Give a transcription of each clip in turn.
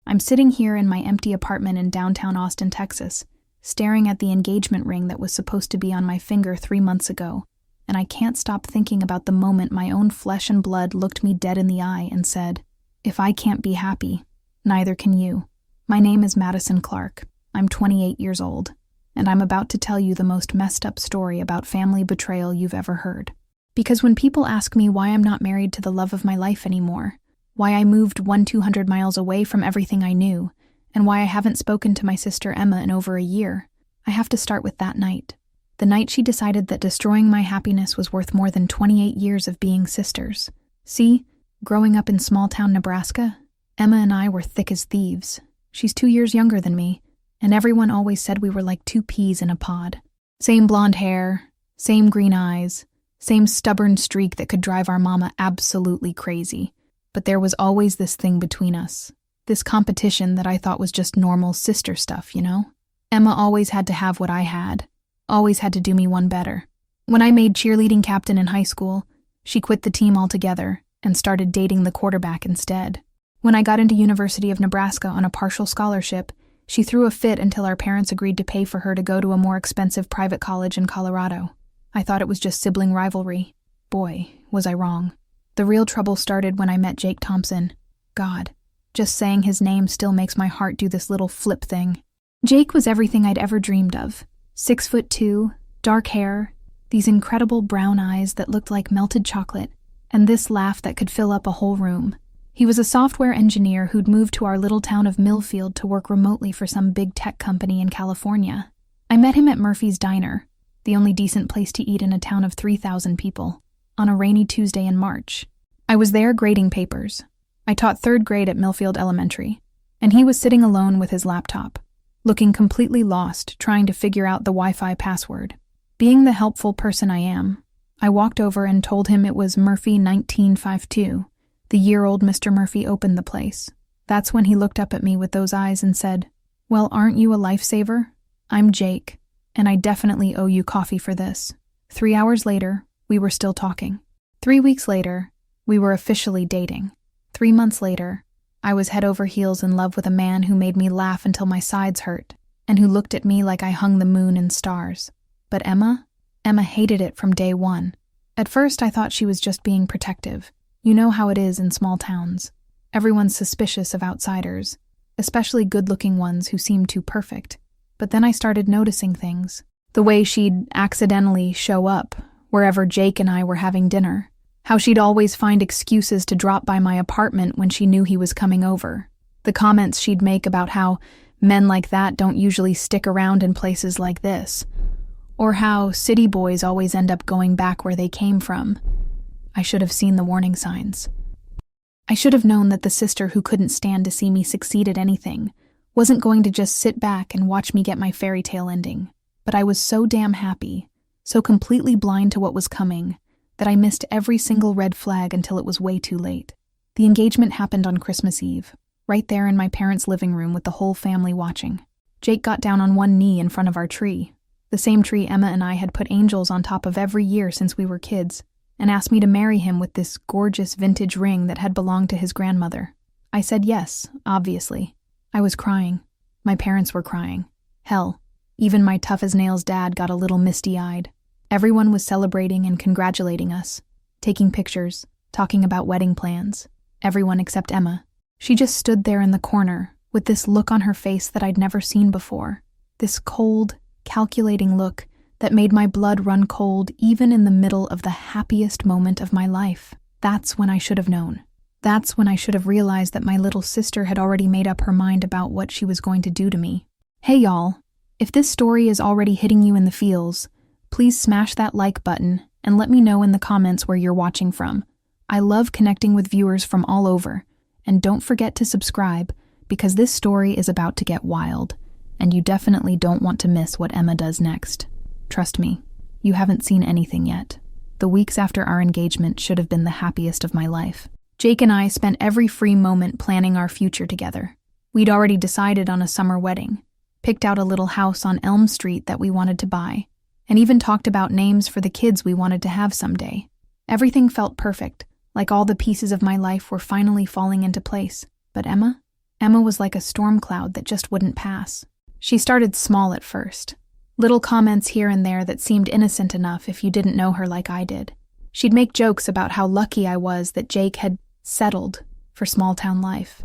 I'm sitting here in my empty apartment in downtown Austin, Texas, staring at the engagement ring that was supposed to be on my finger 3 months ago, and I can't stop thinking about the moment my own flesh and blood looked me dead in the eye and said, "If I can't be happy, neither can you." My name is Madison Clarke. I'm 28 years old, and I'm about to tell you the most messed up story about family betrayal you've ever heard. Because when people ask me why I'm not married to the love of my life anymore, why I moved 200 miles away from everything I knew, and why I haven't spoken to my sister Emma in over a year, I have to start with that night. The night she decided that destroying my happiness was worth more than 28 years of being sisters. See, growing up in small-town Nebraska, Emma and I were thick as thieves. She's 2 years younger than me, and everyone always said we were like 2 peas in a pod. Same blonde hair, same green eyes, same stubborn streak that could drive our mama absolutely crazy. But there was always this thing between us, this competition that I thought was just normal sister stuff, you know? Emma always had to have what I had, always had to do me one better. When I made cheerleading captain in high school, she quit the team altogether and started dating the quarterback instead. When I got into University of Nebraska on a partial scholarship, she threw a fit until our parents agreed to pay for her to go to a more expensive private college in Colorado. I thought it was just sibling rivalry. Boy, was I wrong. The real trouble started when I met Jake Thompson. God, just saying his name still makes my heart do this little flip thing. Jake was everything I'd ever dreamed of. 6'2", dark hair, these incredible brown eyes that looked like melted chocolate, and this laugh that could fill up a whole room. He was a software engineer who'd moved to our little town of Millfield to work remotely for some big tech company in California. I met him at Murphy's Diner, the only decent place to eat in a town of 3,000 people, on a rainy Tuesday in March. I was there grading papers. I taught 3rd grade at Millfield Elementary, and he was sitting alone with his laptop, looking completely lost, trying to figure out the Wi-Fi password. Being the helpful person I am, I walked over and told him it was Murphy 1952, the year old Mr. Murphy opened the place. That's when he looked up at me with those eyes and said, "Well, aren't you a lifesaver? I'm Jake, and I definitely owe you coffee for this." 3 hours later, we were still talking. 3 weeks later, we were officially dating. 3 months later, I was head over heels in love with a man who made me laugh until my sides hurt, and who looked at me like I hung the moon and stars. But Emma hated it from day one. At first, I thought she was just being protective. You know how it is in small towns. Everyone's suspicious of outsiders, especially good-looking ones who seem too perfect. But then I started noticing things. The way she'd accidentally show up wherever Jake and I were having dinner. How she'd always find excuses to drop by my apartment when she knew he was coming over. The comments she'd make about how men like that don't usually stick around in places like this. Or how city boys always end up going back where they came from. I should have seen the warning signs. I should have known that the sister who couldn't stand to see me succeed at anything wasn't going to just sit back and watch me get my fairy tale ending. But I was so damn happy, so completely blind to what was coming, that I missed every single red flag until it was way too late. The engagement happened on Christmas Eve, right there in my parents' living room with the whole family watching. Jake got down on one knee in front of our tree, the same tree Emma and I had put angels on top of every year since we were kids, and asked me to marry him with this gorgeous vintage ring that had belonged to his grandmother. I said yes, obviously. I was crying. My parents were crying. Hell, even my tough-as-nails dad got a little misty-eyed. Everyone was celebrating and congratulating us, taking pictures, talking about wedding plans. Everyone except Emma. She just stood there in the corner with this look on her face that I'd never seen before. This cold, calculating look that made my blood run cold even in the middle of the happiest moment of my life. That's when I should have known. That's when I should have realized that my little sister had already made up her mind about what she was going to do to me. Hey y'all, if this story is already hitting you in the feels, please smash that like button and let me know in the comments where you're watching from. I love connecting with viewers from all over, and don't forget to subscribe because this story is about to get wild, and you definitely don't want to miss what Emma does next. Trust me, you haven't seen anything yet. The weeks after our engagement should have been the happiest of my life. Jake and I spent every free moment planning our future together. We'd already decided on a summer wedding, picked out a little house on Elm Street that we wanted to buy, and even talked about names for the kids we wanted to have someday. Everything felt perfect, like all the pieces of my life were finally falling into place. But Emma Emma was like a storm cloud that just wouldn't pass. She started small at first. Little comments here and there that seemed innocent enough if you didn't know her like I did. She'd make jokes about how lucky I was that Jake had settled for small-town life.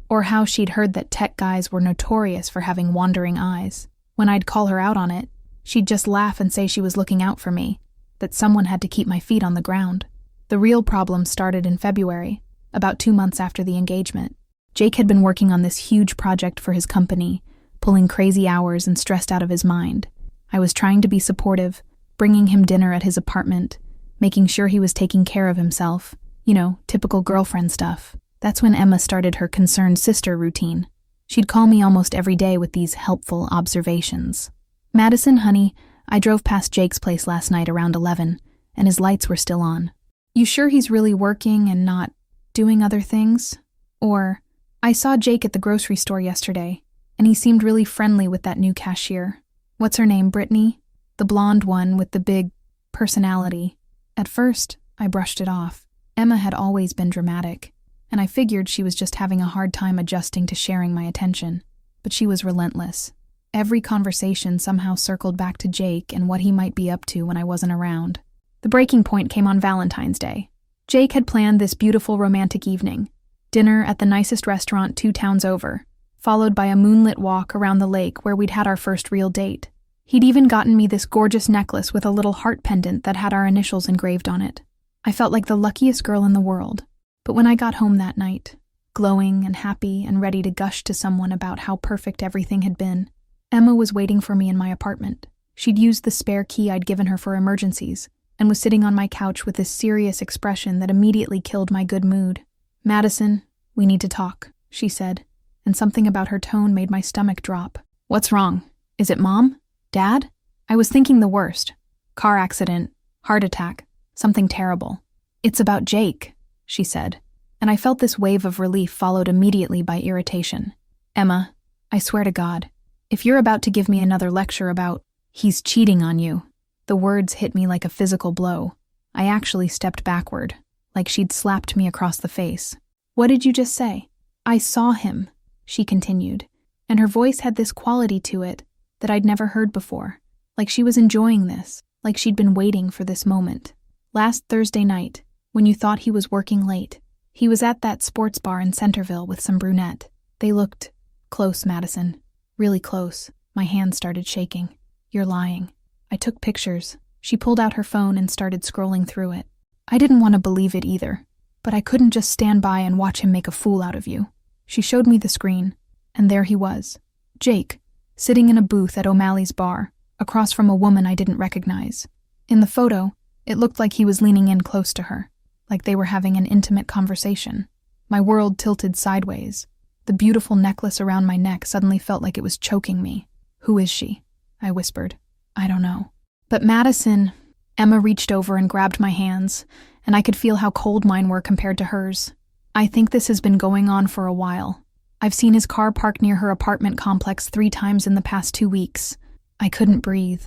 Or how she'd heard that tech guys were notorious for having wandering eyes. When I'd call her out on it, she'd just laugh and say she was looking out for me, that someone had to keep my feet on the ground. The real problem started in February, about 2 months after the engagement. Jake had been working on this huge project for his company, pulling crazy hours and stressed out of his mind. I was trying to be supportive, bringing him dinner at his apartment, making sure he was taking care of himself. You know, typical girlfriend stuff. That's when Emma started her concerned sister routine. She'd call me almost every day with these helpful observations. "Madison, honey, I drove past Jake's place last night around 11, and his lights were still on. You sure he's really working and not doing other things?" Or, "I saw Jake at the grocery store yesterday, and he seemed really friendly with that new cashier. What's her name, Brittany? The blonde one with the big personality." At first, I brushed it off. Emma had always been dramatic, and I figured she was just having a hard time adjusting to sharing my attention. But she was relentless. Every conversation somehow circled back to Jake and what he might be up to when I wasn't around. The breaking point came on Valentine's Day. Jake had planned this beautiful romantic evening, dinner at the nicest restaurant 2 towns over, followed by a moonlit walk around the lake where we'd had our first real date. He'd even gotten me this gorgeous necklace with a little heart pendant that had our initials engraved on it. I felt like the luckiest girl in the world. But when I got home that night, glowing and happy and ready to gush to someone about how perfect everything had been, Emma was waiting for me in my apartment. She'd used the spare key I'd given her for emergencies and was sitting on my couch with this serious expression that immediately killed my good mood. "Madison, we need to talk," she said, and something about her tone made my stomach drop. "What's wrong? Is it Mom? Dad?" I was thinking the worst. Car accident, heart attack, something terrible. "It's about Jake," she said, and I felt this wave of relief followed immediately by irritation. "Emma, I swear to God, if you're about to give me another lecture about he's cheating on you." The words hit me like a physical blow. I actually stepped backward, like she'd slapped me across the face. "What did you just say?" "I saw him," she continued, and her voice had this quality to it that I'd never heard before, like she was enjoying this, like she'd been waiting for this moment. "Last Thursday night, when you thought he was working late, he was at that sports bar in Centerville with some brunette. They looked close, Madison. Really close." My hands started shaking. "You're lying." I took pictures. She pulled out her phone and started scrolling through it. "I didn't want to believe it either, but I couldn't just stand by and watch him make a fool out of you." She showed me the screen, and there he was, Jake, sitting in a booth at O'Malley's bar, across from a woman I didn't recognize. In the photo, it looked like he was leaning in close to her, like they were having an intimate conversation. My world tilted sideways. The beautiful necklace around my neck suddenly felt like it was choking me. "Who is she?" I whispered. "I don't know." "But Madison..." Emma reached over and grabbed my hands, and I could feel how cold mine were compared to hers. "I think this has been going on for a while. I've seen his car parked near her apartment complex 3 times in the past 2 weeks. I couldn't breathe.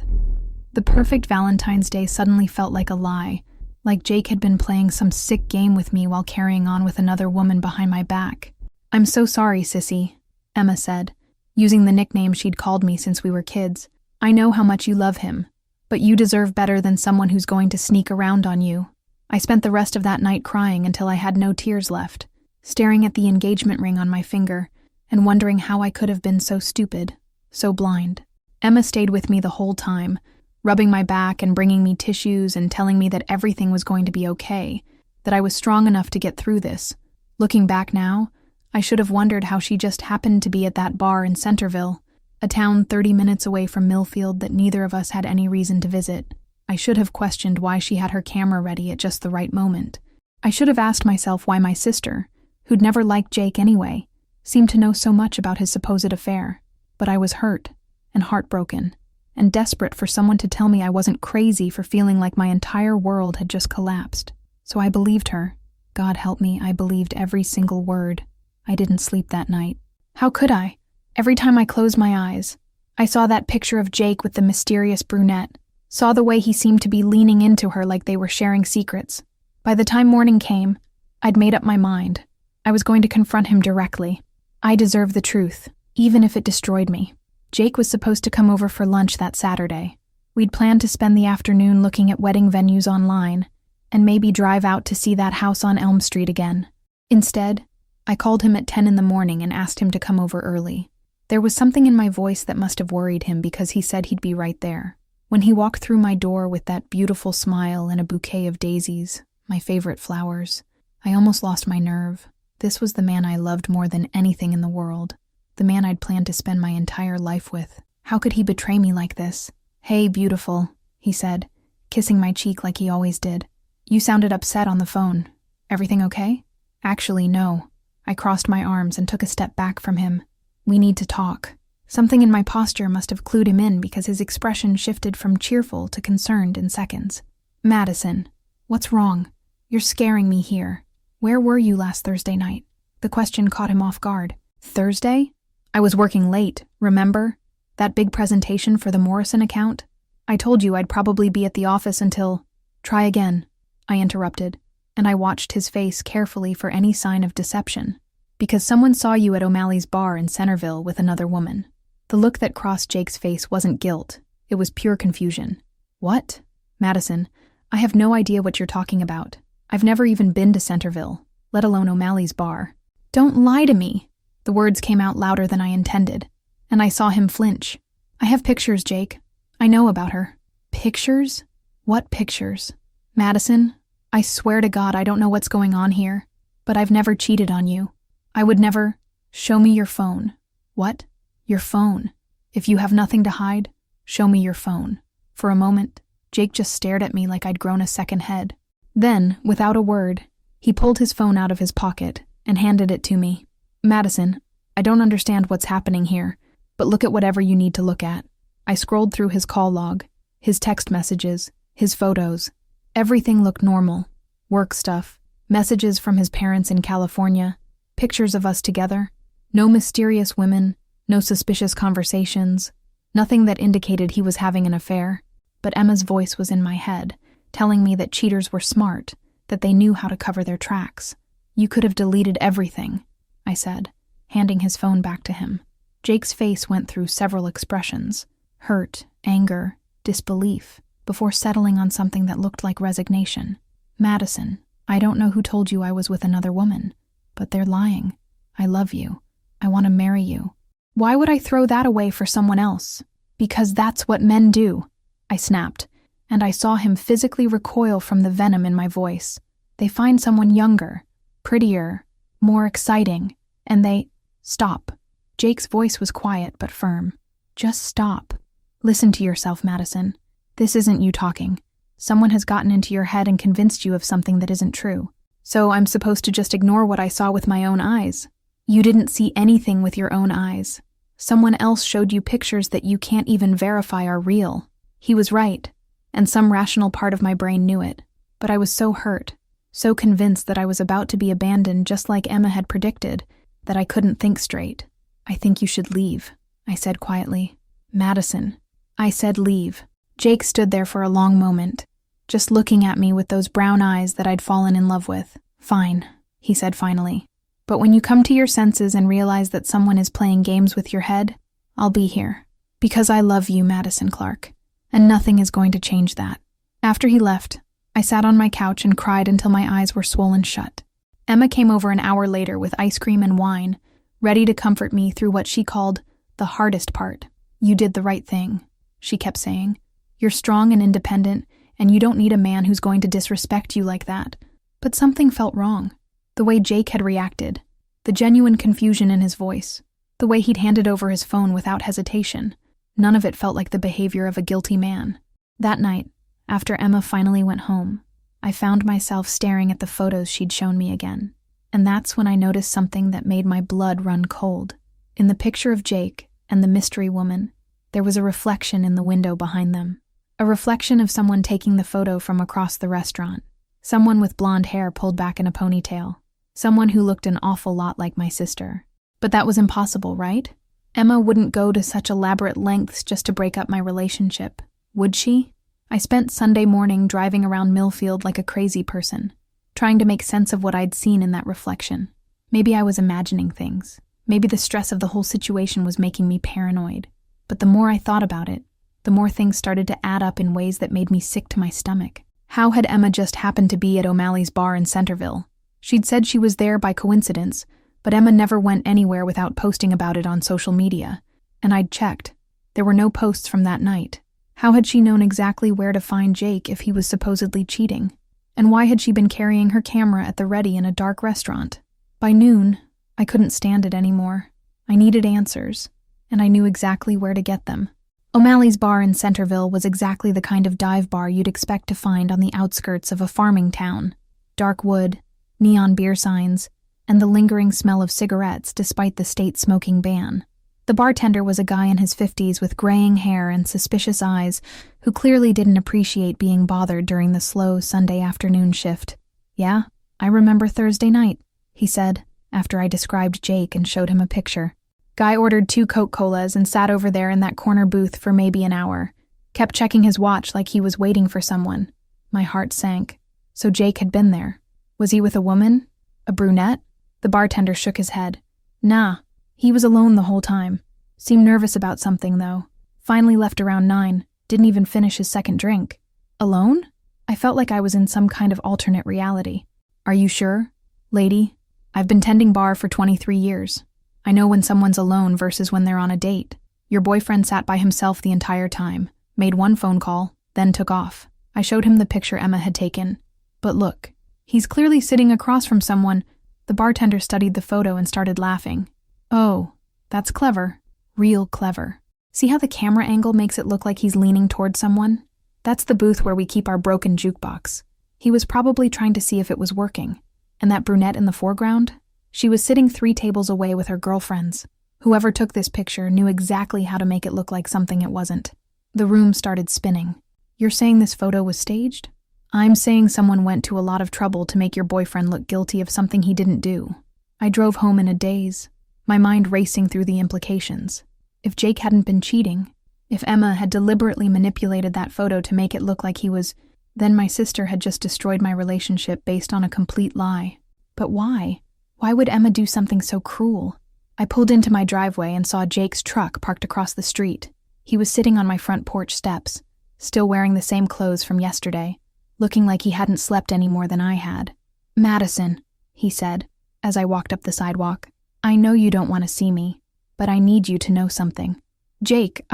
The perfect Valentine's Day suddenly felt like a lie, like Jake had been playing some sick game with me while carrying on with another woman behind my back. "I'm so sorry, sissy," Emma said, using the nickname she'd called me since we were kids. "I know how much you love him, but you deserve better than someone who's going to sneak around on you." I spent the rest of that night crying until I had no tears left, staring at the engagement ring on my finger and wondering how I could have been so stupid, so blind. Emma stayed with me the whole time, rubbing my back and bringing me tissues and telling me that everything was going to be okay, that I was strong enough to get through this. Looking back now, I should have wondered how she just happened to be at that bar in Centerville, a town 30 minutes away from Millfield that neither of us had any reason to visit. I should have questioned why she had her camera ready at just the right moment. I should have asked myself why my sister, who'd never liked Jake anyway, seemed to know so much about his supposed affair. But I was hurt and heartbroken and desperate for someone to tell me I wasn't crazy for feeling like my entire world had just collapsed. So I believed her. God help me, I believed every single word. I didn't sleep that night. How could I? Every time I closed my eyes, I saw that picture of Jake with the mysterious brunette, saw the way he seemed to be leaning into her like they were sharing secrets. By the time morning came, I'd made up my mind. I was going to confront him directly. I deserve the truth, even if it destroyed me. Jake was supposed to come over for lunch that Saturday. We'd planned to spend the afternoon looking at wedding venues online, and maybe drive out to see that house on Elm Street again. Instead, I called him at 10 in the morning and asked him to come over early. There was something in my voice that must have worried him because he said he'd be right there. When he walked through my door with that beautiful smile and a bouquet of daisies, my favorite flowers, I almost lost my nerve. This was the man I loved more than anything in the world, the man I'd planned to spend my entire life with. How could he betray me like this? "Hey, beautiful," he said, kissing my cheek like he always did. "You sounded upset on the phone. Everything okay?" "Actually, no." I crossed my arms and took a step back from him. "We need to talk." Something in my posture must have clued him in because his expression shifted from cheerful to concerned in seconds. "Madison, what's wrong? You're scaring me here. Where were you last Thursday night?" The question caught him off guard. "Thursday? I was working late, remember? That big presentation for the Morrison account? I told you I'd probably be at the office until—" "Try again," I interrupted, and I watched his face carefully for any sign of deception. "Because someone saw you at O'Malley's bar in Centerville with another woman." The look that crossed Jake's face wasn't guilt, it was pure confusion. "What?" "Madison, I have no idea what you're talking about. I've never even been to Centerville, let alone O'Malley's bar." "Don't lie to me." The words came out louder than I intended, and I saw him flinch. "I have pictures, Jake. I know about her." "Pictures? What pictures?" "Madison, I swear to God I don't know what's going on here, but I've never cheated on you. I would never—" "Show me your phone." "What?" "Your phone. If you have nothing to hide, show me your phone." For a moment, Jake just stared at me like I'd grown a second head. Then, without a word, he pulled his phone out of his pocket and handed it to me. "Madison, I don't understand what's happening here, but look at whatever you need to look at." I scrolled through his call log, his text messages, his photos. Everything looked normal. Work stuff, messages from his parents in California, pictures of us together. No mysterious women, no suspicious conversations, nothing that indicated he was having an affair. But Emma's voice was in my head, telling me that cheaters were smart, that they knew how to cover their tracks. "You could have deleted everything," I said, handing his phone back to him. Jake's face went through several expressions: hurt, anger, disbelief, before settling on something that looked like resignation. "Madison, I don't know who told you I was with another woman, but they're lying. I love you. I want to marry you." "Why would I throw that away for someone else?" "Because that's what men do," I snapped, and I saw him physically recoil from the venom in my voice. "They find someone younger, prettier, more exciting, and they—" "Stop." Jake's voice was quiet but firm. "Just stop. Listen to yourself, Madison. This isn't you talking. Someone has gotten into your head and convinced you of something that isn't true. So I'm supposed to just ignore what I saw with my own eyes. You didn't see anything with your own eyes. Someone else showed you pictures that you can't even verify are real." He was right, and some rational part of my brain knew it. But I was so hurt, so convinced that I was about to be abandoned just like Emma had predicted, that I couldn't think straight. "I think you should leave," I said quietly. "Madison." I said leave. Jake stood there for a long moment, just looking at me with those brown eyes that I'd fallen in love with. "Fine," he said finally. "But when you come to your senses and realize that someone is playing games with your head, I'll be here. Because I love you, Madison Clarke, and nothing is going to change that." After he left, I sat on my couch and cried until my eyes were swollen shut. Emma came over an hour later with ice cream and wine, ready to comfort me through what she called the hardest part. "You did the right thing," she kept saying. "You're strong and independent, and you don't need a man who's going to disrespect you like that." But something felt wrong. The way Jake had reacted, the genuine confusion in his voice, the way he'd handed over his phone without hesitation, none of it felt like the behavior of a guilty man. That night, after Emma finally went home, I found myself staring at the photos she'd shown me again. And that's when I noticed something that made my blood run cold. In the picture of Jake and the mystery woman, there was a reflection in the window behind them. A reflection of someone taking the photo from across the restaurant. Someone with blonde hair pulled back in a ponytail. Someone who looked an awful lot like my sister. But that was impossible, right? Emma wouldn't go to such elaborate lengths just to break up my relationship, would she? I spent Sunday morning driving around Millfield like a crazy person, trying to make sense of what I'd seen in that reflection. Maybe I was imagining things. Maybe the stress of the whole situation was making me paranoid. But the more I thought about it, the more things started to add up in ways that made me sick to my stomach. How had Emma just happened to be at O'Malley's bar in Centerville? She'd said she was there by coincidence, but Emma never went anywhere without posting about it on social media. And I'd checked. There were no posts from that night. How had she known exactly where to find Jake if he was supposedly cheating? And why had she been carrying her camera at the ready in a dark restaurant? By noon, I couldn't stand it anymore. I needed answers, and I knew exactly where to get them. O'Malley's bar in Centerville was exactly the kind of dive bar you'd expect to find on the outskirts of a farming town. Dark wood, neon beer signs, and the lingering smell of cigarettes despite the state smoking ban. The bartender was a guy in his 50s with graying hair and suspicious eyes who clearly didn't appreciate being bothered during the slow Sunday afternoon shift. "Yeah, I remember Thursday night," he said, after I described Jake and showed him a picture. Guy ordered 2 Coca-Colas and sat over there in that corner booth for maybe an hour. Kept checking his watch like he was waiting for someone. My heart sank. So Jake had been there. Was he with a woman? A brunette? The bartender shook his head. Nah, he was alone the whole time. Seemed nervous about something, though. Finally left around 9. Didn't even finish his second drink. Alone? I felt like I was in some kind of alternate reality. "Are you sure, lady? I've been tending bar for 23 years. I know when someone's alone versus when they're on a date. Your boyfriend sat by himself the entire time, made 1 phone call, then took off." I showed him the picture Emma had taken. "But look, he's clearly sitting across from someone." The bartender studied the photo and started laughing. "Oh, that's clever. Real clever. See how the camera angle makes it look like he's leaning toward someone? That's the booth where we keep our broken jukebox. He was probably trying to see if it was working. And that brunette in the foreground? She was sitting 3 tables away with her girlfriends. Whoever took this picture knew exactly how to make it look like something it wasn't." The room started spinning. "You're saying this photo was staged?" "I'm saying someone went to a lot of trouble to make your boyfriend look guilty of something he didn't do." I drove home in a daze, my mind racing through the implications. If Jake hadn't been cheating, if Emma had deliberately manipulated that photo to make it look like he was, then my sister had just destroyed my relationship based on a complete lie. But why? Why would Emma do something so cruel? I pulled into my driveway and saw Jake's truck parked across the street. He was sitting on my front porch steps, still wearing the same clothes from yesterday, looking like he hadn't slept any more than I had. "Madison," he said, as I walked up the sidewalk, "I know you don't want to see me, but I need you to know something." "Jake,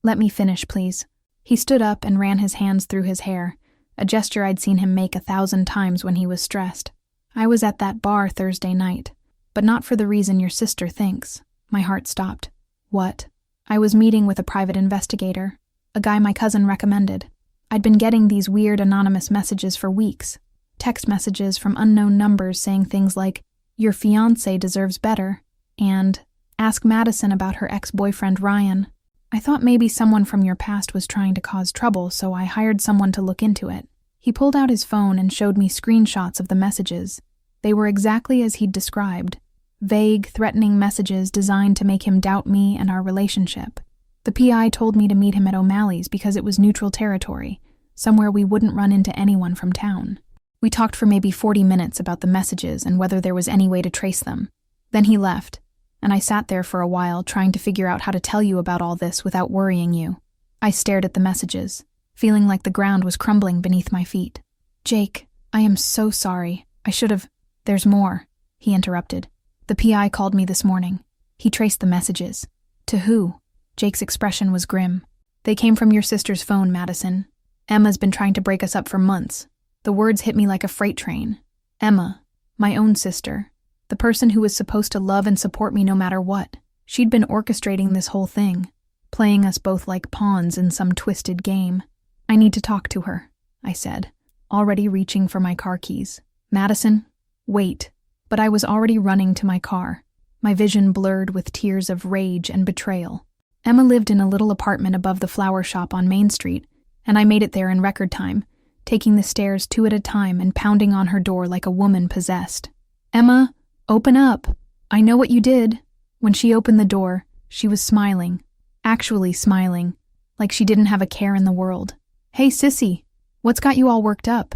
Let me finish, please." He stood up and ran his hands through his hair, a gesture I'd seen him make 1,000 times when he was stressed. "I was at that bar Thursday night, but not for the reason your sister thinks." My heart stopped. "What?" "I was meeting with a private investigator, a guy my cousin recommended. I'd been getting these weird anonymous messages for weeks, text messages from unknown numbers saying things like, 'Your fiancé deserves better,' and 'Ask Madison about her ex-boyfriend Ryan.' I thought maybe someone from your past was trying to cause trouble, so I hired someone to look into it." He pulled out his phone and showed me screenshots of the messages. They were exactly as he'd described. Vague, threatening messages designed to make him doubt me and our relationship. The PI told me to meet him at O'Malley's because it was neutral territory, somewhere we wouldn't run into anyone from town. We talked for maybe 40 minutes about the messages and whether there was any way to trace them. Then he left, and I sat there for a while trying to figure out how to tell you about all this without worrying you. I stared at the messages, feeling like the ground was crumbling beneath my feet. "Jake, I am so sorry. I should have—" "There's more," he interrupted. "The PI called me this morning. He traced the messages." "To who?" Jake's expression was grim. "They came from your sister's phone, Madison. Emma's been trying to break us up for months." The words hit me like a freight train. Emma, my own sister, the person who was supposed to love and support me no matter what. She'd been orchestrating this whole thing, playing us both like pawns in some twisted game. "I need to talk to her," I said, already reaching for my car keys. "Madison, wait." But I was already running to my car, my vision blurred with tears of rage and betrayal. Emma lived in a little apartment above the flower shop on Main Street, and I made it there in record time, taking the stairs 2 at a time and pounding on her door like a woman possessed. "Emma, open up. I know what you did." When she opened the door, she was smiling, actually smiling, like she didn't have a care in the world. "Hey, sissy, what's got you all worked up?"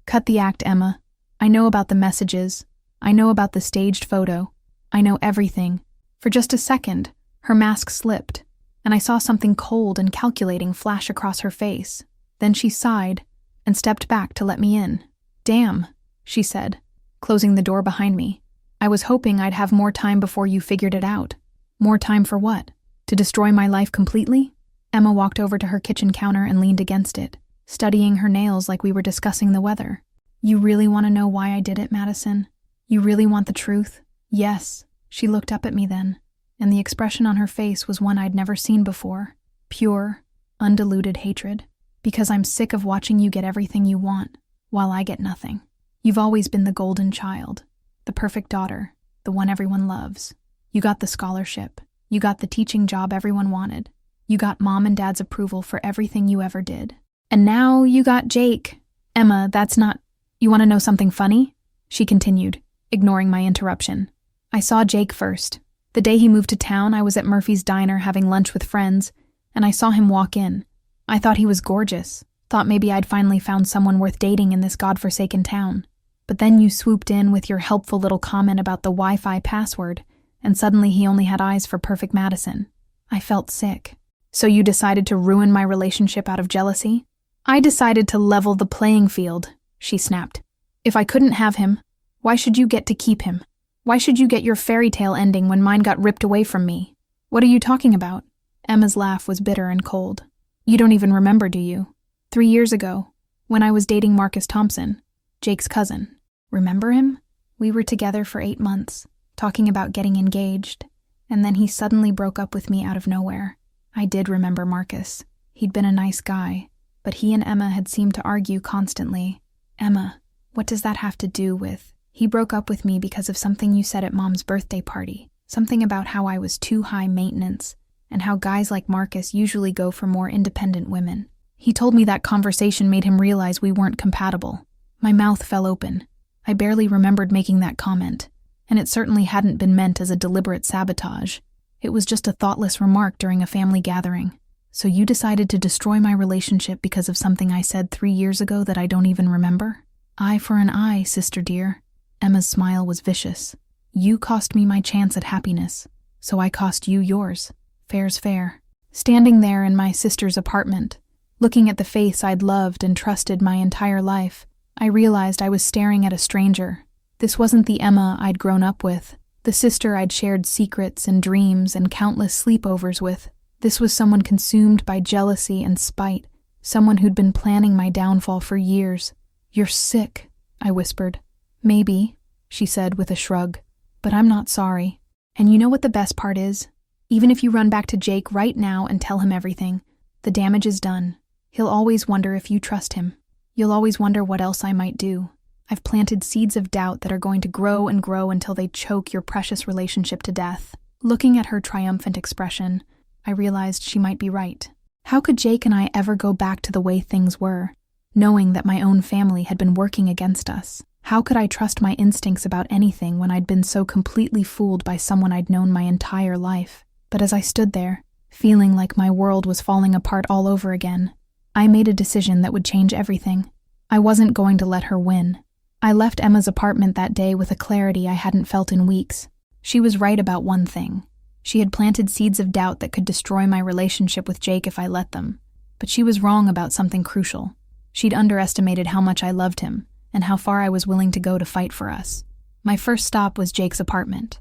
"Cut the act, Emma. I know about the messages. I know about the staged photo. I know everything. For just a second, her mask slipped, and I saw something cold and calculating flash across her face. Then she sighed and stepped back to let me in. "Damn," she said, closing the door behind me. "I was hoping I'd have more time before you figured it out." "More time for what? To destroy my life completely?" Emma walked over to her kitchen counter and leaned against it, studying her nails like we were discussing the weather. "You really want to know why I did it, Madison? You really want the truth?" "Yes." She looked up at me then, and the expression on her face was one I'd never seen before. Pure, undiluted hatred. "Because I'm sick of watching you get everything you want, while I get nothing. You've always been the golden child, the perfect daughter, the one everyone loves. You got the scholarship. You got the teaching job everyone wanted. You got Mom and Dad's approval for everything you ever did. And now you got Jake." "Emma, that's not— You want to know something funny?" she continued, ignoring my interruption. "I saw Jake first. The day he moved to town, I was at Murphy's Diner having lunch with friends, and I saw him walk in. I thought he was gorgeous, thought maybe I'd finally found someone worth dating in this godforsaken town. But then you swooped in with your helpful little comment about the Wi-Fi password, and suddenly he only had eyes for perfect Madison. I felt sick. So you decided to ruin my relationship out of jealousy?" "I decided to level the playing field," she snapped. "If I couldn't have him, why should you get to keep him? Why should you get your fairy tale ending when mine got ripped away from me?" "What are you talking about?" Emma's laugh was bitter and cold. "You don't even remember, do you? 3 years ago, when I was dating Marcus Thompson, Jake's cousin. Remember him? We were together for 8 months, talking about getting engaged, and then he suddenly broke up with me out of nowhere. I did remember Marcus. He'd been a nice guy, but he and Emma had seemed to argue constantly. Emma, what does that have to do with— He broke up with me because of something you said at Mom's birthday party, something about how I was too high maintenance, and how guys like Marcus usually go for more independent women. He told me that conversation made him realize we weren't compatible. My mouth fell open. I barely remembered making that comment, and it certainly hadn't been meant as a deliberate sabotage. It was just a thoughtless remark during a family gathering. "So you decided to destroy my relationship because of something I said 3 years ago that I don't even remember? Eye for an eye, sister dear." Emma's smile was vicious. "You cost me my chance at happiness, so I cost you yours. Fair's fair." Standing there in my sister's apartment, looking at the face I'd loved and trusted my entire life, I realized I was staring at a stranger. This wasn't the Emma I'd grown up with, the sister I'd shared secrets and dreams and countless sleepovers with. This was someone consumed by jealousy and spite, someone who'd been planning my downfall for years. "You're sick," I whispered. "Maybe," she said with a shrug, "but I'm not sorry. And you know what the best part is? Even if you run back to Jake right now and tell him everything, the damage is done. He'll always wonder if you trust him. You'll always wonder what else I might do. I've planted seeds of doubt that are going to grow and grow until they choke your precious relationship to death." Looking at her triumphant expression, I realized she might be right. How could Jake and I ever go back to the way things were, knowing that my own family had been working against us? How could I trust my instincts about anything when I'd been so completely fooled by someone I'd known my entire life? But as I stood there, feeling like my world was falling apart all over again, I made a decision that would change everything. I wasn't going to let her win. I left Emma's apartment that day with a clarity I hadn't felt in weeks. She was right about one thing. She had planted seeds of doubt that could destroy my relationship with Jake if I let them. But she was wrong about something crucial. She'd underestimated how much I loved him, and how far I was willing to go to fight for us. My first stop was Jake's apartment.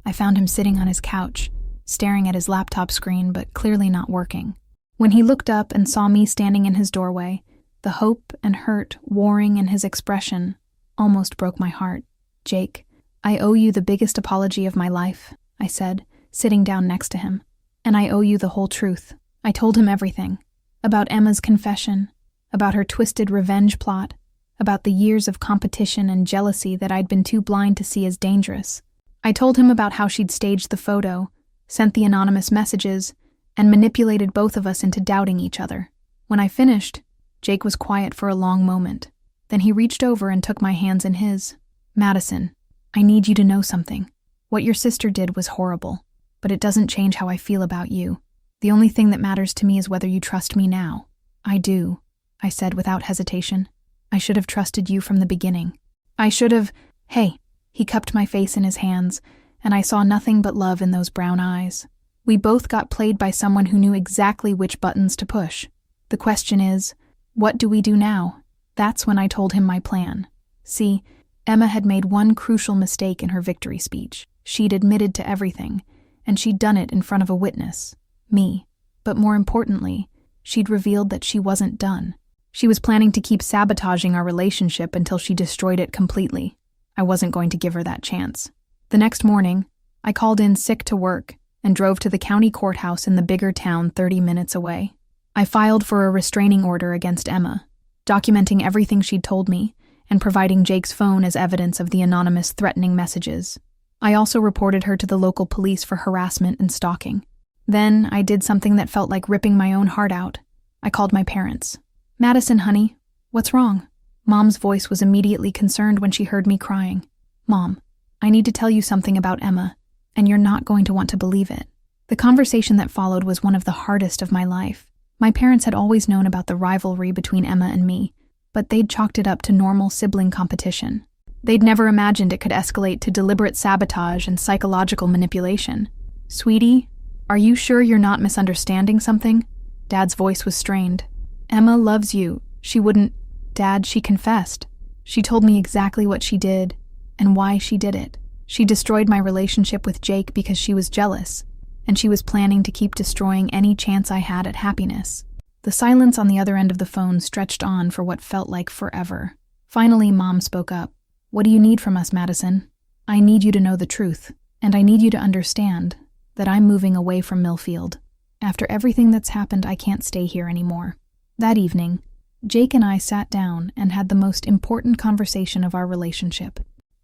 I found him sitting on his couch, staring at his laptop screen but clearly not working. When he looked up and saw me standing in his doorway, the hope and hurt warring in his expression almost broke my heart. "Jake, I owe you the biggest apology of my life," I said, sitting down next to him. "And I owe you the whole truth." I told him everything. About Emma's confession, about her twisted revenge plot, about the years of competition and jealousy that I'd been too blind to see as dangerous. I told him about how she'd staged the photo, sent the anonymous messages, and manipulated both of us into doubting each other. When I finished, Jake was quiet for a long moment. Then he reached over and took my hands in his. "Madison, I need you to know something. What your sister did was horrible, but it doesn't change how I feel about you. The only thing that matters to me is whether you trust me now." "I do," I said without hesitation. "I should have trusted you from the beginning. I should have— Hey." He cupped my face in his hands, and I saw nothing but love in those brown eyes. We both got played by someone who knew exactly which buttons to push. The question is, what do we do now? That's when I told him my plan. See, Emma had made one crucial mistake in her victory speech. She'd admitted to everything, and she'd done it in front of a witness, me. But more importantly, she'd revealed that she wasn't done. She was planning to keep sabotaging our relationship until she destroyed it completely. I wasn't going to give her that chance. The next morning, I called in sick to work and drove to the county courthouse in the bigger town 30 minutes away. I filed for a restraining order against Emma, documenting everything she'd told me and providing Jake's phone as evidence of the anonymous threatening messages. I also reported her to the local police for harassment and stalking. Then I did something that felt like ripping my own heart out. I called my parents. "Madison, honey, what's wrong?" Mom's voice was immediately concerned when she heard me crying. "Mom, I need to tell you something about Emma, and you're not going to want to believe it." The conversation that followed was one of the hardest of my life. My parents had always known about the rivalry between Emma and me, but they'd chalked it up to normal sibling competition. They'd never imagined it could escalate to deliberate sabotage and psychological manipulation. "Sweetie, are you sure you're not misunderstanding something?" Dad's voice was strained. "Emma loves you. She wouldn't..." "Dad, she confessed. She told me exactly what she did and why she did it. She destroyed my relationship with Jake because she was jealous, and she was planning to keep destroying any chance I had at happiness." The silence on the other end of the phone stretched on for what felt like forever. Finally, Mom spoke up. "What do you need from us, Madison? I need you to know the truth, and I need you to understand that I'm moving away from Millfield. After everything that's happened, I can't stay here anymore." That evening, Jake and I sat down and had the most important conversation of our relationship.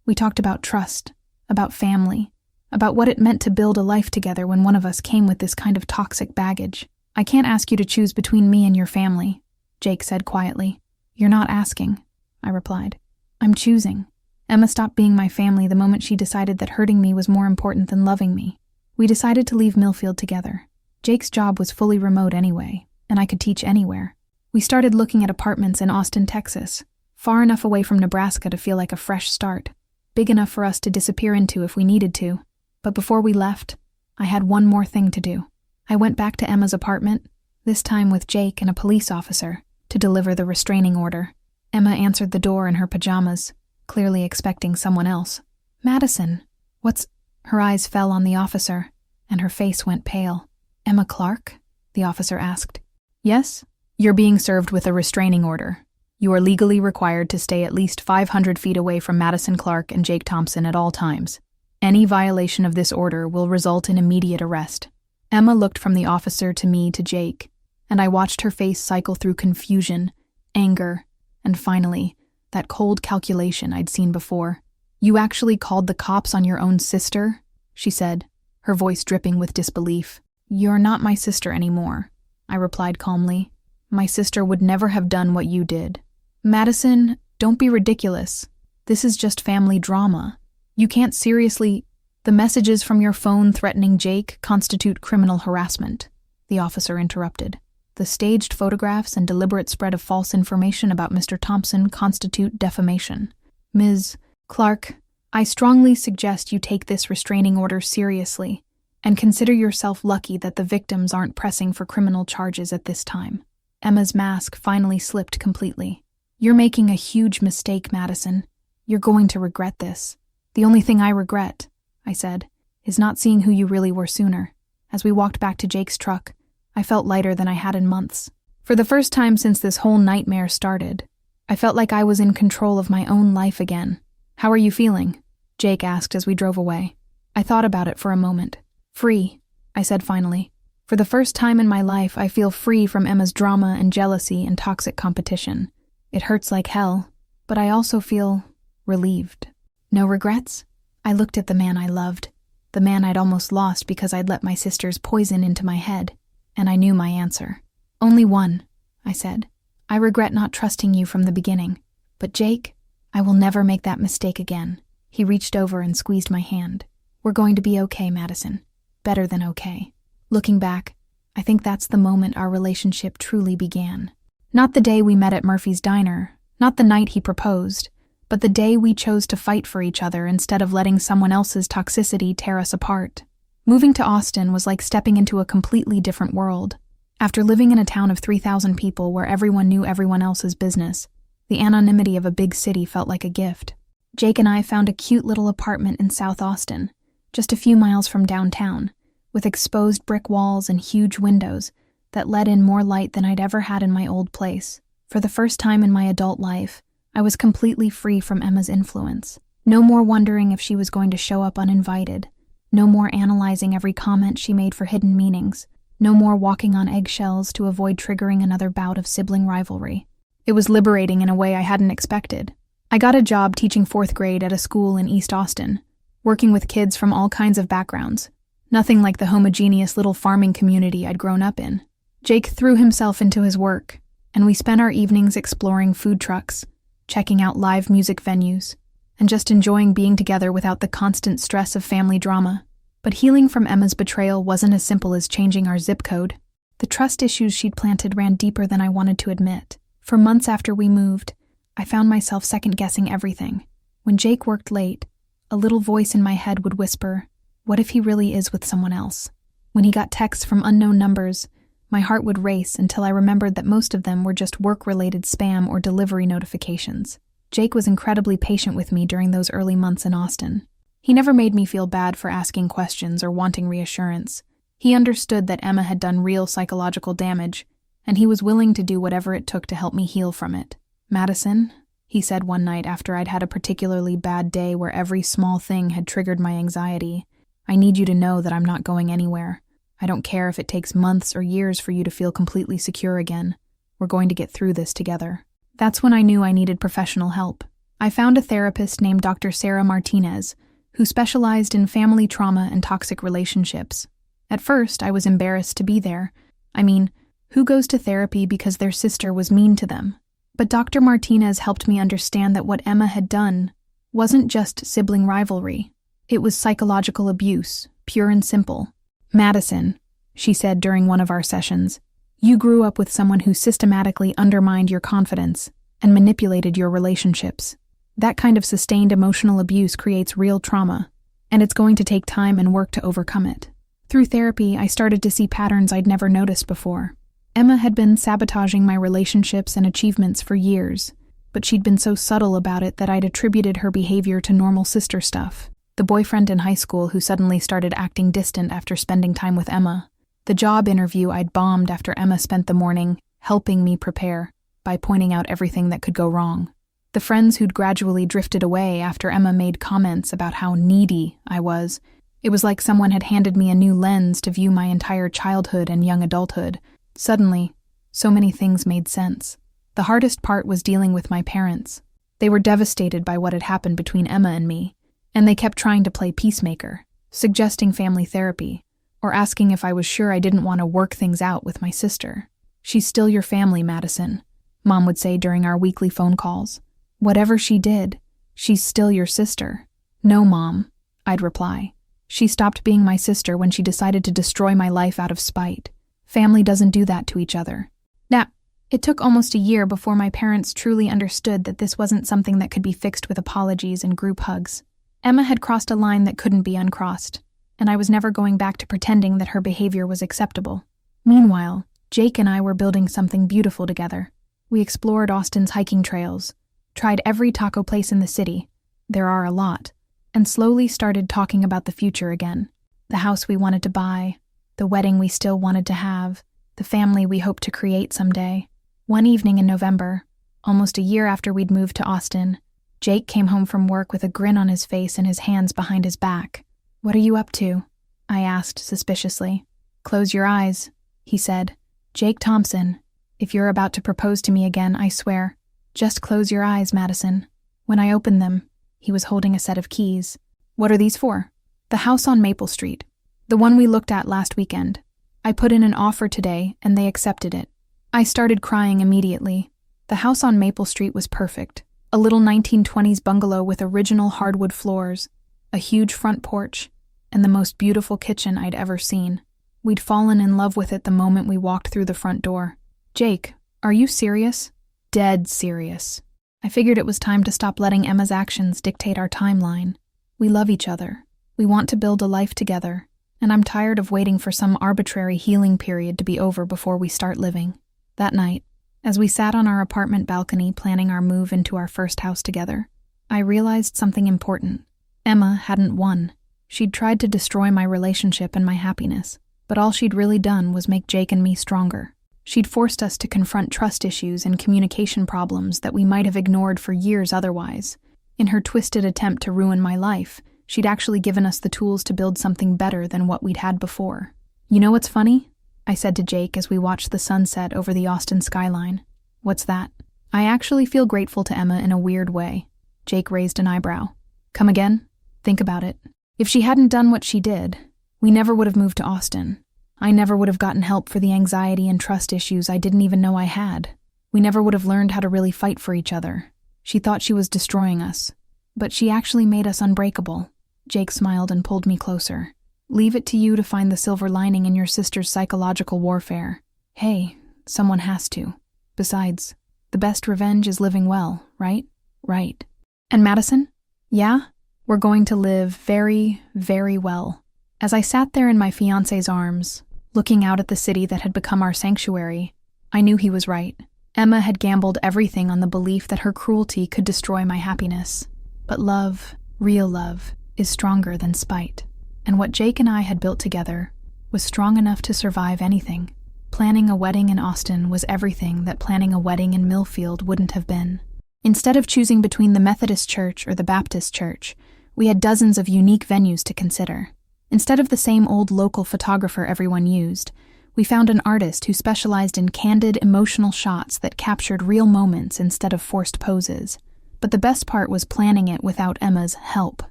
We talked about trust, about family, about what it meant to build a life together when one of us came with this kind of toxic baggage. "I can't ask you to choose between me and your family," Jake said quietly. "You're not asking," I replied. "I'm choosing." Emma stopped being my family the moment she decided that hurting me was more important than loving me. We decided to leave Millfield together. Jake's job was fully remote anyway, and I could teach anywhere. We started looking at apartments in Austin, Texas, far enough away from Nebraska to feel like a fresh start, big enough for us to disappear into if we needed to. But before we left, I had one more thing to do. I went back to Emma's apartment, this time with Jake and a police officer, to deliver the restraining order. Emma answered the door in her pajamas, clearly expecting someone else. "Madison, what's..." Her eyes fell on the officer, and her face went pale. "Emma Clarke?" the officer asked. "Yes? You're being served with a restraining order. You are legally required to stay at least 500 feet away from Madison Clarke and Jake Thompson at all times. Any violation of this order will result in immediate arrest." Emma looked from the officer to me to Jake, and I watched her face cycle through confusion, anger, and finally, that cold calculation I'd seen before. "You actually called the cops on your own sister?" she said, her voice dripping with disbelief. "You're not my sister anymore," I replied calmly. "My sister would never have done what you did." "Madison, don't be ridiculous. This is just family drama. You can't seriously..." "The messages from your phone threatening Jake constitute criminal harassment," the officer interrupted. "The staged photographs and deliberate spread of false information about Mr. Thompson constitute defamation. Ms. Clarke, I strongly suggest you take this restraining order seriously and consider yourself lucky that the victims aren't pressing for criminal charges at this time." Emma's mask finally slipped completely. "You're making a huge mistake, Madison. You're going to regret this." "The only thing I regret," I said, "is not seeing who you really were sooner." As we walked back to Jake's truck, I felt lighter than I had in months. For the first time since this whole nightmare started, I felt like I was in control of my own life again. "How are you feeling?" Jake asked as we drove away. I thought about it for a moment. "Free," I said finally. "For the first time in my life, I feel free from Emma's drama and jealousy and toxic competition. It hurts like hell, but I also feel relieved." "No regrets?" I looked at the man I loved, the man I'd almost lost because I'd let my sister's poison into my head, and I knew my answer. "Only one," I said. "I regret not trusting you from the beginning. But Jake, I will never make that mistake again." He reached over and squeezed my hand. "We're going to be okay, Madison. Better than okay." Looking back, I think that's the moment our relationship truly began. Not the day we met at Murphy's Diner, not the night he proposed, but the day we chose to fight for each other instead of letting someone else's toxicity tear us apart. Moving to Austin was like stepping into a completely different world. After living in a town of 3,000 people where everyone knew everyone else's business, the anonymity of a big city felt like a gift. Jake and I found a cute little apartment in South Austin, just a few miles from downtown, with exposed brick walls and huge windows that let in more light than I'd ever had in my old place. For the first time in my adult life, I was completely free from Emma's influence. No more wondering if she was going to show up uninvited. No more analyzing every comment she made for hidden meanings. No more walking on eggshells to avoid triggering another bout of sibling rivalry. It was liberating in a way I hadn't expected. I got a job teaching 4th grade at a school in East Austin, working with kids from all kinds of backgrounds. Nothing like the homogeneous little farming community I'd grown up in. Jake threw himself into his work, and we spent our evenings exploring food trucks, checking out live music venues, and just enjoying being together without the constant stress of family drama. But healing from Emma's betrayal wasn't as simple as changing our zip code. The trust issues she'd planted ran deeper than I wanted to admit. For months after we moved, I found myself second-guessing everything. When Jake worked late, a little voice in my head would whisper, "What if he really is with someone else?" When he got texts from unknown numbers, my heart would race until I remembered that most of them were just work-related spam or delivery notifications. Jake was incredibly patient with me during those early months in Austin. He never made me feel bad for asking questions or wanting reassurance. He understood that Emma had done real psychological damage, and he was willing to do whatever it took to help me heal from it. "Madison," he said one night after I'd had a particularly bad day where every small thing had triggered my anxiety, "I need you to know that I'm not going anywhere. I don't care if it takes months or years for you to feel completely secure again. We're going to get through this together." That's when I knew I needed professional help. I found a therapist named Dr. Sarah Martinez, who specialized in family trauma and toxic relationships. At first, I was embarrassed to be there. I mean, who goes to therapy because their sister was mean to them? But Dr. Martinez helped me understand that what Emma had done wasn't just sibling rivalry. It was psychological abuse, pure and simple. "Madison," she said during one of our sessions, "you grew up with someone who systematically undermined your confidence and manipulated your relationships. That kind of sustained emotional abuse creates real trauma, and it's going to take time and work to overcome it." Through therapy, I started to see patterns I'd never noticed before. Emma had been sabotaging my relationships and achievements for years, but she'd been so subtle about it that I'd attributed her behavior to normal sister stuff. The boyfriend in high school who suddenly started acting distant after spending time with Emma. The job interview I'd bombed after Emma spent the morning helping me prepare by pointing out everything that could go wrong. The friends who'd gradually drifted away after Emma made comments about how needy I was. It was like someone had handed me a new lens to view my entire childhood and young adulthood. Suddenly, so many things made sense. The hardest part was dealing with my parents. They were devastated by what had happened between Emma and me, and they kept trying to play peacemaker, suggesting family therapy, or asking if I was sure I didn't want to work things out with my sister. "She's still your family, Madison," Mom would say during our weekly phone calls. "Whatever she did, she's still your sister." "No, Mom," I'd reply. "She stopped being my sister when she decided to destroy my life out of spite. Family doesn't do that to each other." Now, it took almost a year before my parents truly understood that this wasn't something that could be fixed with apologies and group hugs. Emma had crossed a line that couldn't be uncrossed, and I was never going back to pretending that her behavior was acceptable. Meanwhile, Jake and I were building something beautiful together. We explored Austin's hiking trails, tried every taco place in the city, there are a lot, and slowly started talking about the future again. The house we wanted to buy, the wedding we still wanted to have, the family we hoped to create someday. One evening in November, almost a year after we'd moved to Austin, Jake came home from work with a grin on his face and his hands behind his back. "What are you up to?" I asked suspiciously. "Close your eyes," he said. "Jake Thompson, if you're about to propose to me again, I swear, just close your eyes, Madison." When I opened them, he was holding a set of keys. "What are these for?" "The house on Maple Street. The one we looked at last weekend. I put in an offer today, and they accepted it." I started crying immediately. The house on Maple Street was perfect. A little 1920s bungalow with original hardwood floors, a huge front porch, and the most beautiful kitchen I'd ever seen. We'd fallen in love with it the moment we walked through the front door. "Jake, are you serious?" "Dead serious." I figured it was time to stop letting Emma's actions dictate our timeline. We love each other. We want to build a life together, and I'm tired of waiting for some arbitrary healing period to be over before we start living. That night, as we sat on our apartment balcony planning our move into our first house together, I realized something important. Emma hadn't won. She'd tried to destroy my relationship and my happiness, but all she'd really done was make Jake and me stronger. She'd forced us to confront trust issues and communication problems that we might have ignored for years otherwise. In her twisted attempt to ruin my life, she'd actually given us the tools to build something better than what we'd had before. You know what's funny? I said to Jake as we watched the sunset over the Austin skyline. What's that? I actually feel grateful to Emma in a weird way. Jake raised an eyebrow. Come again? Think about it. If she hadn't done what she did, we never would have moved to Austin. I never would have gotten help for the anxiety and trust issues I didn't even know I had. We never would have learned how to really fight for each other. She thought she was destroying us, but she actually made us unbreakable. Jake smiled and pulled me closer. Leave it to you to find the silver lining in your sister's psychological warfare. Hey, someone has to. Besides, the best revenge is living well, right? Right. And Madison? Yeah? We're going to live very, very well. As I sat there in my fiancé's arms, looking out at the city that had become our sanctuary, I knew he was right. Emma had gambled everything on the belief that her cruelty could destroy my happiness. But love, real love, is stronger than spite. And what Jake and I had built together was strong enough to survive anything. Planning a wedding in Austin was everything that planning a wedding in Millfield wouldn't have been. Instead of choosing between the Methodist Church or the Baptist Church, we had dozens of unique venues to consider. Instead of the same old local photographer everyone used, we found an artist who specialized in candid, emotional shots that captured real moments instead of forced poses. But the best part was planning it without Emma's help.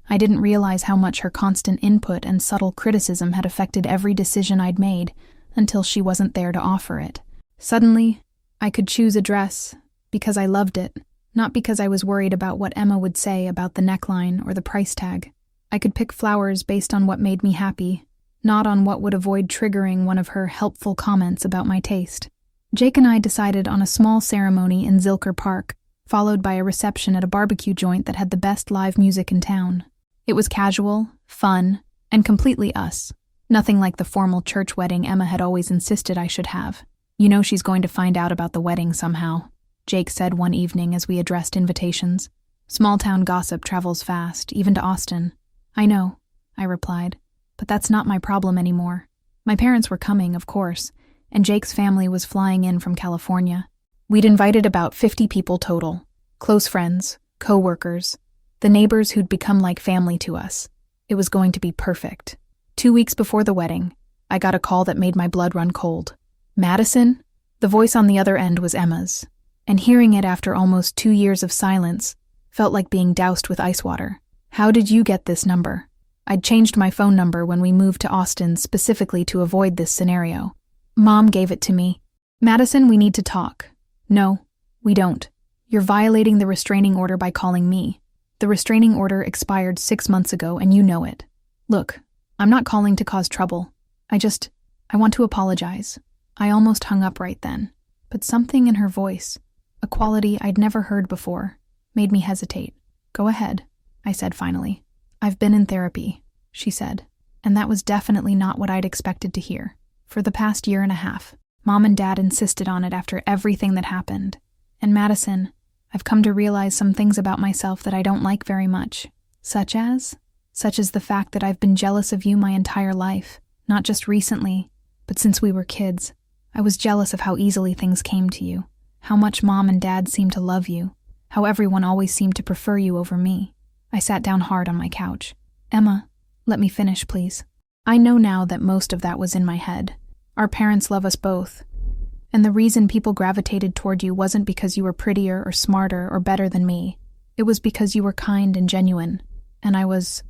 I didn't realize how much her constant input and subtle criticism had affected every decision I'd made until she wasn't there to offer it. Suddenly, I could choose a dress because I loved it, not because I was worried about what Emma would say about the neckline or the price tag. I could pick flowers based on what made me happy, not on what would avoid triggering one of her helpful comments about my taste. Jake and I decided on a small ceremony in Zilker Park, followed by a reception at a barbecue joint that had the best live music in town. It was casual, fun, and completely us. Nothing like the formal church wedding Emma had always insisted I should have. You know she's going to find out about the wedding somehow, Jake said one evening as we addressed invitations. Small-town gossip travels fast, even to Austin. I know, I replied, but that's not my problem anymore. My parents were coming, of course, and Jake's family was flying in from California. We'd invited about 50 people total, close friends, co-workers, the neighbors who'd become like family to us. It was going to be perfect. 2 weeks before the wedding, I got a call that made my blood run cold. Madison? The voice on the other end was Emma's, and hearing it after almost 2 years of silence felt like being doused with ice water. How did you get this number? I'd changed my phone number when we moved to Austin specifically to avoid this scenario. Mom gave it to me. Madison, we need to talk. No, we don't. You're violating the restraining order by calling me. The restraining order expired 6 months ago and you know it. Look, I'm not calling to cause trouble. I want to apologize. I almost hung up right then. But something in her voice, a quality I'd never heard before, made me hesitate. Go ahead, I said finally. I've been in therapy, she said, and that was definitely not what I'd expected to hear. For the past 1.5 years, Mom and Dad insisted on it after everything that happened. And Madison, I've come to realize some things about myself that I don't like very much. Such as the fact that I've been jealous of you my entire life, not just recently, but since we were kids. I was jealous of how easily things came to you, how much Mom and Dad seemed to love you, how everyone always seemed to prefer you over me. I sat down hard on my couch. Emma, let me finish, please. I know now that most of that was in my head. Our parents love us both. And the reason people gravitated toward you wasn't because you were prettier or smarter or better than me. It was because you were kind and genuine. And I was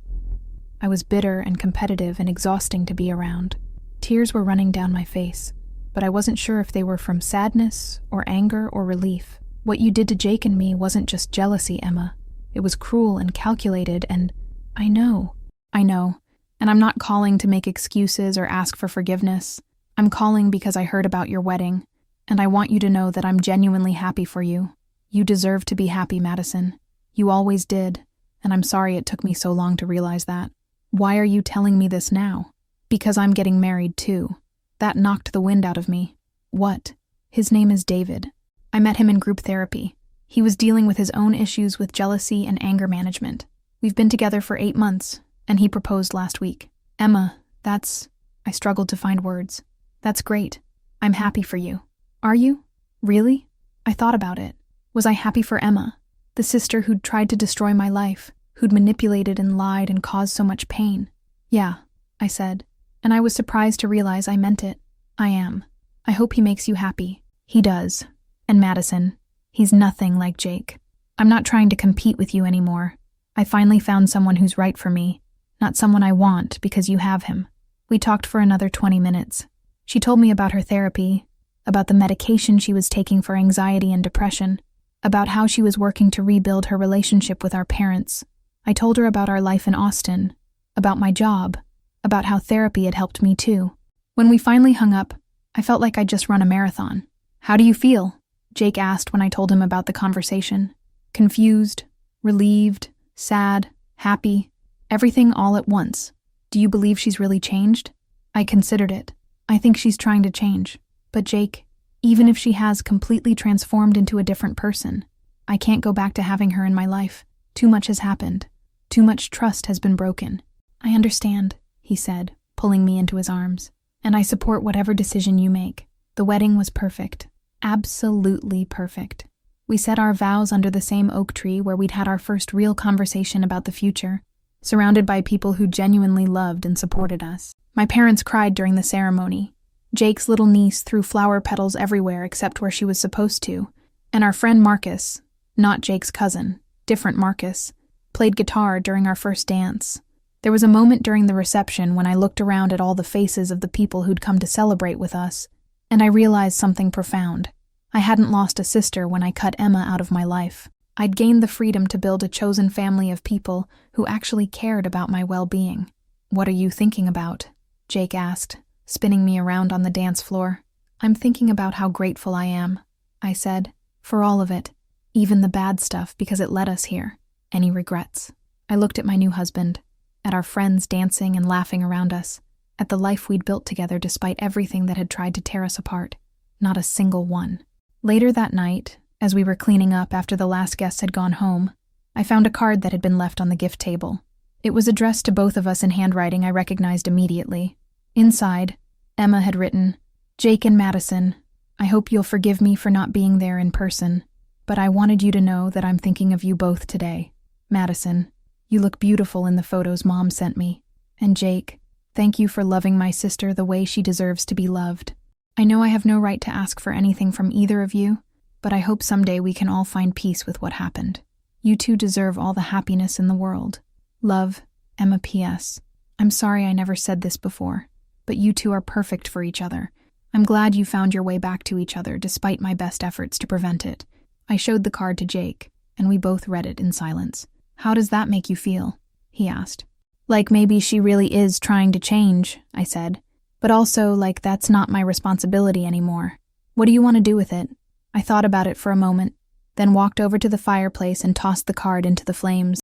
bitter and competitive and exhausting to be around. Tears were running down my face, but I wasn't sure if they were from sadness or anger or relief. What you did to Jake and me wasn't just jealousy, Emma. It was cruel and calculated, and I know, and I'm not calling to make excuses or ask for forgiveness. I'm calling because I heard about your wedding, and I want you to know that I'm genuinely happy for you. You deserve to be happy, Madison. You always did, and I'm sorry it took me so long to realize that. Why are you telling me this now? Because I'm getting married too. That knocked the wind out of me. What? His name is David. I met him in group therapy. He was dealing with his own issues with jealousy and anger management. We've been together for 8 months, and he proposed last week. Emma, I struggled to find words. That's great. I'm happy for you. Are you? Really? I thought about it. Was I happy for Emma, the sister who'd tried to destroy my life, who'd manipulated and lied and caused so much pain? Yeah, I said, and I was surprised to realize I meant it. I am. I hope he makes you happy. He does. And Madison, he's nothing like Jake. I'm not trying to compete with you anymore. I finally found someone who's right for me, not someone I want because you have him. We talked for another 20 minutes. She told me about her therapy, about the medication she was taking for anxiety and depression, about how she was working to rebuild her relationship with our parents. I told her about our life in Austin, about my job, about how therapy had helped me too. When we finally hung up, I felt like I'd just run a marathon. How do you feel? Jake asked when I told him about the conversation. Confused, relieved, sad, happy, everything all at once. Do you believe she's really changed? I considered it. I think she's trying to change. But Jake, even if she has completely transformed into a different person, I can't go back to having her in my life. Too much has happened. Too much trust has been broken. I understand, he said, pulling me into his arms. And I support whatever decision you make. The wedding was perfect. Absolutely perfect. We said our vows under the same oak tree where we'd had our first real conversation about the future, surrounded by people who genuinely loved and supported us. My parents cried during the ceremony. Jake's little niece threw flower petals everywhere except where she was supposed to, and our friend Marcus, not Jake's cousin, different Marcus, played guitar during our first dance. There was a moment during the reception when I looked around at all the faces of the people who'd come to celebrate with us, and I realized something profound. I hadn't lost a sister when I cut Emma out of my life. I'd gained the freedom to build a chosen family of people who actually cared about my well-being. What are you thinking about? Jake asked, spinning me around on the dance floor. I'm thinking about how grateful I am, I said, for all of it, even the bad stuff because it led us here. Any regrets? I looked at my new husband, at our friends dancing and laughing around us, at the life we'd built together despite everything that had tried to tear us apart. Not a single one. Later that night, as we were cleaning up after the last guests had gone home, I found a card that had been left on the gift table. It was addressed to both of us in handwriting I recognized immediately. Inside, Emma had written, Jake and Madison, I hope you'll forgive me for not being there in person, but I wanted you to know that I'm thinking of you both today. Madison, you look beautiful in the photos Mom sent me. And Jake, thank you for loving my sister the way she deserves to be loved. I know I have no right to ask for anything from either of you, but I hope someday we can all find peace with what happened. You two deserve all the happiness in the world. Love, Emma P.S. I'm sorry I never said this before, but you two are perfect for each other. I'm glad you found your way back to each other despite my best efforts to prevent it. I showed the card to Jake, and we both read it in silence. How does that make you feel? He asked. Like maybe she really is trying to change, I said, but also like that's not my responsibility anymore. What do you want to do with it? I thought about it for a moment, then walked over to the fireplace and tossed the card into the flames.